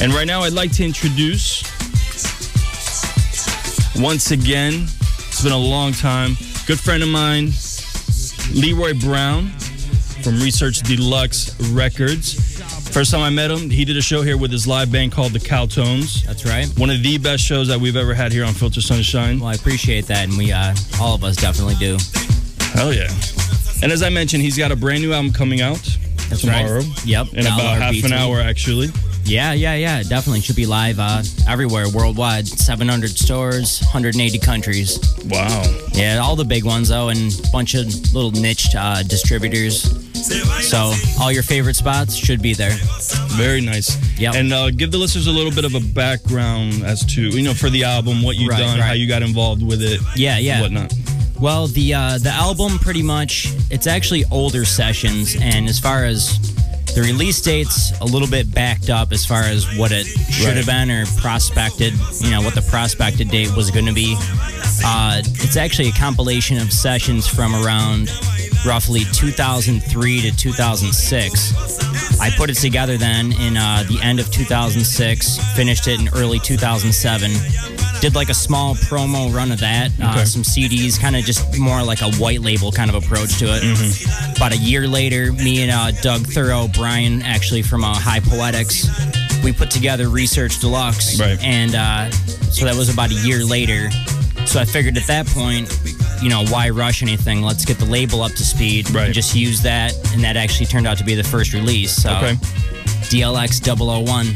And right now I'd like to introduce, once again, it's been a long time, good friend of mine, LeRoy Brown from Research Deluxe Records. First time I met him, he did a show here with his live band called the Cowtones. That's right. One of the best shows that we've ever had here on Filter Sunshine. Well, I appreciate that, and we, all of us definitely do. Hell yeah. And as I mentioned, he's got a brand new album coming out tomorrow. Right. Yep. In about half an hour, actually. Yeah. Definitely should be live everywhere, worldwide. 700 stores, 180 countries. Wow. Yeah, all the big ones, though, and a bunch of little niche distributors. So all your favorite spots should be there. Very nice. Yep. And give the listeners a little bit of a background as to, for the album, what you've done, how you got involved with it, whatnot. Well, the album pretty much, it's actually older sessions, and as far as the release date's a little bit backed up as far as what it should have been or prospected, what the prospected date was going to be. It's actually a compilation of sessions from around roughly 2003 to 2006. I put it together then in the end of 2006, finished it in early 2007. Did like a small promo run of that, some CDs, kind of just more like a white label kind of approach to it. About a year later, me and Doug Thorough, Brian actually from High Poetics, we put together Research Deluxe. And so that was about a year later. So I figured at that point, why rush anything? Let's get the label up to speed and just use that. And that actually turned out to be the first release. So DLX 001.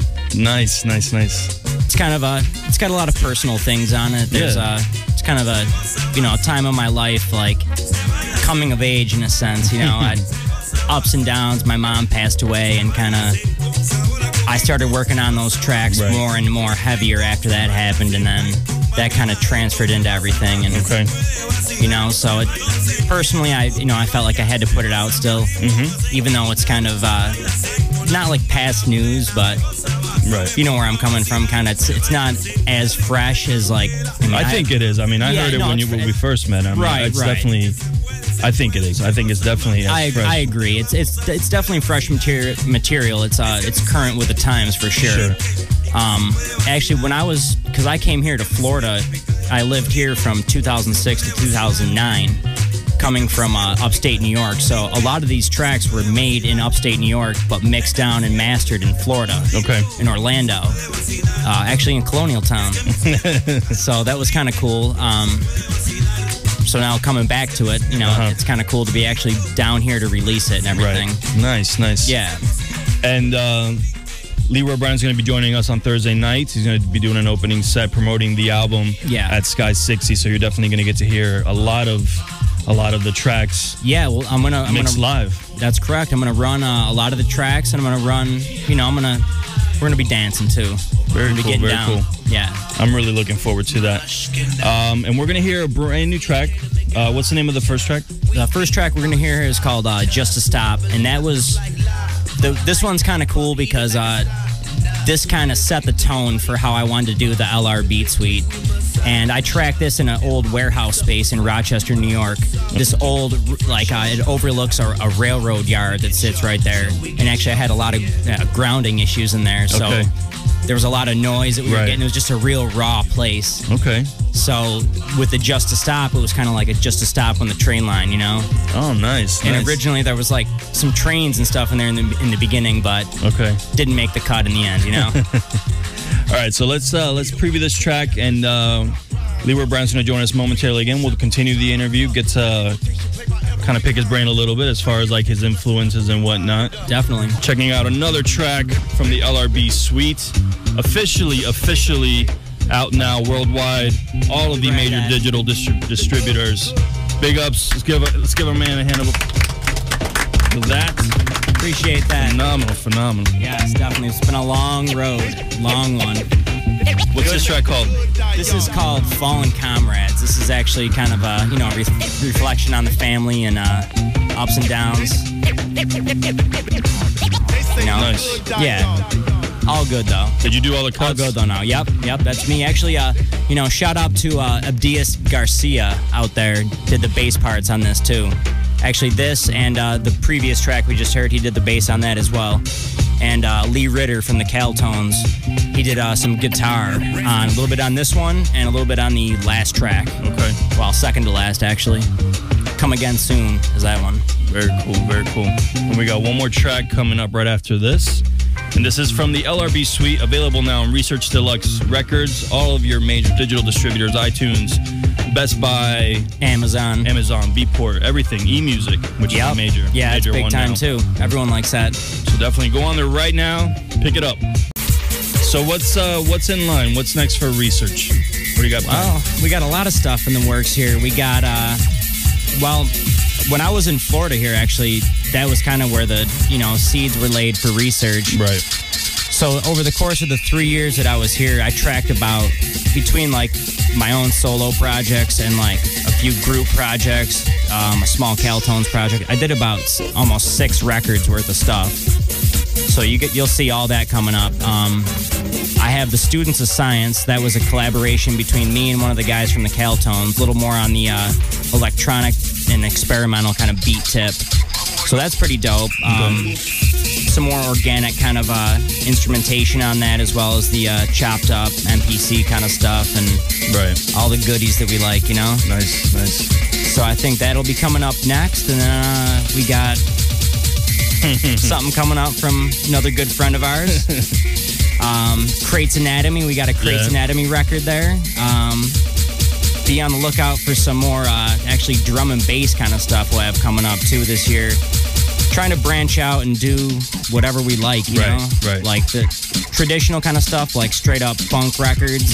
Nice. It's kind of it's got a lot of personal things on it. There's it's kind of a time of my life, like coming of age in a sense. I ups and downs. My mom passed away, and kind of I started working on those tracks more and more heavier after that happened, and then that kind of transferred into everything. And so personally, I felt like I had to put it out still, even though it's kind of not like past news, but you know where I'm coming from. Kind of, it's not as fresh as like. I think it is. I heard it when we first met. It's definitely. I think it is. I think it's definitely as fresh. I agree. It's definitely fresh material. It's current with the times for sure. Actually, because I came here to Florida, I lived here from 2006 to 2009, coming from upstate New York. So a lot of these tracks were made in upstate New York, but mixed down and mastered in Florida. In Orlando. Actually in Colonial Town. So that was kind of cool. So now coming back to it, it's kind of cool to be actually down here to release it and everything. Nice. Yeah. And LeRoy Brown's going to be joining us on Thursday night. He's going to be doing an opening set promoting the album at Sky 60. So you're definitely going to get to hear a lot of the tracks. Yeah, well, I'm gonna live. That's correct. I'm gonna run a lot of the tracks, and I'm gonna run. We're gonna be dancing too. Very cool. Yeah, I'm really looking forward to that. And we're gonna hear a brand new track. What's the name of the first track? The first track we're gonna hear is called "Just to Stop," and that was this one's kind of cool because this kind of set the tone for how I wanted to do the LR Beat Suite. And I tracked this in an old warehouse space in Rochester, New York. This old, it overlooks a railroad yard that sits right there. And actually, I had a lot of grounding issues in there. So there was a lot of noise that we were getting. It was just a real raw place. So with the Just to Stop, it was kind of like a Just to Stop on the train line, Oh, nice. And originally, there was like some trains and stuff in there in the beginning, but didn't make the cut in the end, All right, so let's preview this track, and LeRoy Brown's going to join us momentarily again. We'll continue the interview, get to kind of pick his brain a little bit as far as like his influences and whatnot. Definitely. Checking out another track from the LRB Suite, officially out now worldwide. All of the major digital distributors. Big ups. Let's give our man a hand of that. Appreciate that. Phenomenal. Yes, definitely. It's been a long road, long one. What's this track called? This is called Fallen Comrades. This is actually kind of a reflection on the family and ups and downs. Nice. Yeah. All good though. Did you do all the cuts? All good though now. Yep, that's me. Actually, shout out to Abdias Garcia out there. Did the bass parts on this too. Actually, this and the previous track we just heard, he did the bass on that as well. and Lee Ritter from the Caltones. He did some guitar on a little bit on this one and a little bit on the last track. Okay. Well, second to last, actually. Come Again Soon is that one. Very cool, very cool. And we got one more track coming up right after this. And this is from the LRB Suite, available now on Research Deluxe Records, all of your major digital distributors, iTunes, Best Buy, Amazon, Beatport, everything, eMusic, which is a major. Yeah, major it's big one time now. too. Everyone likes that. So definitely go on there right now, pick it up. So what's in line? What's next for Research? What do you got planned? Well, we got a lot of stuff in the works here. We got, when I was in Florida here, actually, that was kind of where the, seeds were laid for Research. Right. So over the course of the 3 years that I was here, I tracked about between like my own solo projects and like a few group projects, a small Caltones project. I did about almost 6 records worth of stuff. So you'll see all that coming up. I have the Students of Science. That was a collaboration between me and one of the guys from the Caltones, a little more on the electronic and experimental kind of beat tip. So that's pretty dope. Some more organic kind of instrumentation on that, as well as the chopped up MPC kind of stuff and all the goodies that we like, Nice, nice. So I think that'll be coming up next. And then we got something coming up from another good friend of ours. Crates Anatomy. We got a Crates Anatomy record there. Be on the lookout for some more actually drum and bass kind of stuff we'll have coming up too this year. Trying to branch out and do whatever we like, you know? Right. Like the traditional kind of stuff, like straight up funk records,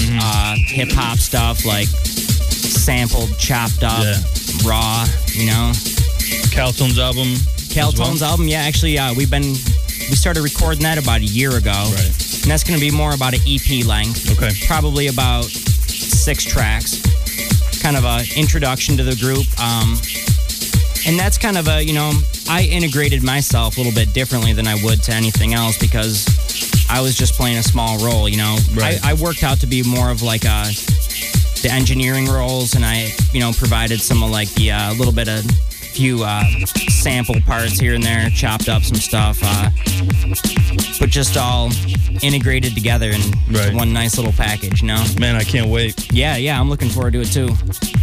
hip hop stuff, like sampled, chopped up, raw, Caltones album. Caltones album, yeah. Actually, we started recording that about a year ago. Right. And that's going to be more about an EP length. Okay. Probably about 6 tracks. Kind of an introduction to the group. And that's kind of I integrated myself a little bit differently than I would to anything else because I was just playing a small role, Right. I worked out to be more of like the engineering roles, and I, provided some of like the little bit of few sample parts here and there, chopped up some stuff, but just all integrated together in one nice little package, Man, I can't wait. Yeah, I'm looking forward to it too.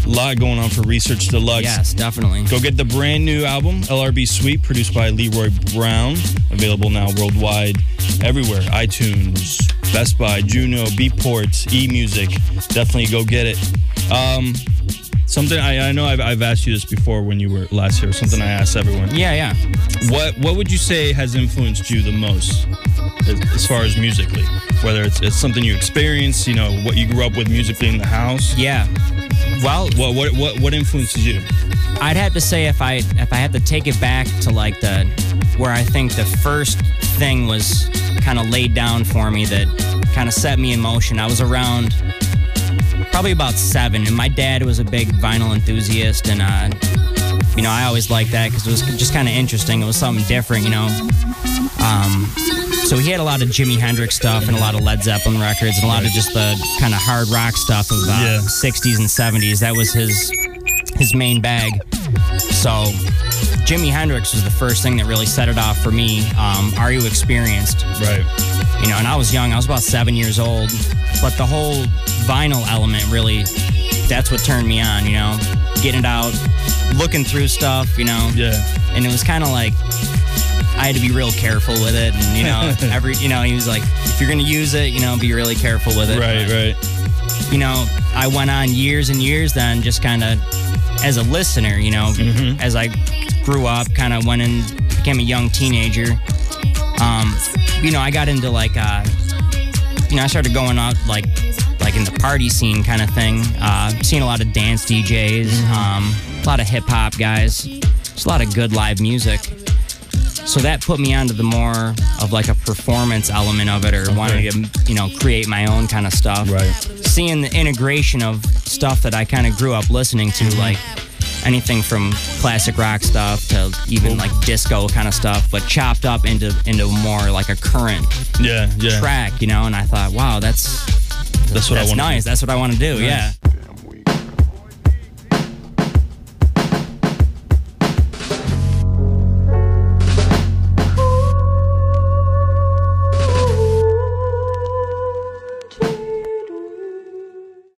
A lot going on for Research Deluxe. Yes, definitely. Go get the brand new album, LRB Suite, produced by LeRoy Brown. Available now worldwide, everywhere. iTunes, Best Buy, Juno, Beatport, eMusic. Definitely go get it. Something I know I've asked you this before when you were last here. Something I asked everyone. Yeah. What would you say has influenced you the most as far as musically? Whether it's something you experienced, what you grew up with musically in the house. Yeah. Well, what influences you? I'd have to say if I had to take it back to like where I think the first thing was kind of laid down for me that kind of set me in motion. I was around probably about 7, and my dad was a big vinyl enthusiast, and I always liked that because it was just kind of interesting. It was something different, So he had a lot of Jimi Hendrix stuff and a lot of Led Zeppelin records and a lot of just the kind of hard rock stuff of 60s and 70s. That was his main bag. So Jimi Hendrix was the first thing that really set it off for me. Are You Experienced? Right. And I was young. I was about 7 years old. But the whole vinyl element really, that's what turned me on, Getting it out, looking through stuff, Yeah. And it was kind of like I had to be real careful with it. And, he was like, if you're going to use it, be really careful with it. Right. I went on years and years then just kind of as a listener, as I grew up, kind of went and became a young teenager. I got into like, I started going out like in the party scene kind of thing. Seeing a lot of dance DJs, a lot of hip hop guys, just a lot of good live music. So that put me onto the more of like a performance element of it, or wanting to, create my own kind of stuff. Right. Seeing the integration of stuff that I kind of grew up listening to, like anything from classic rock stuff to even like disco kind of stuff, but chopped up into more like a current track, and I thought, wow, that's what I want. Nice. That's what I want to do. Nice. Yeah.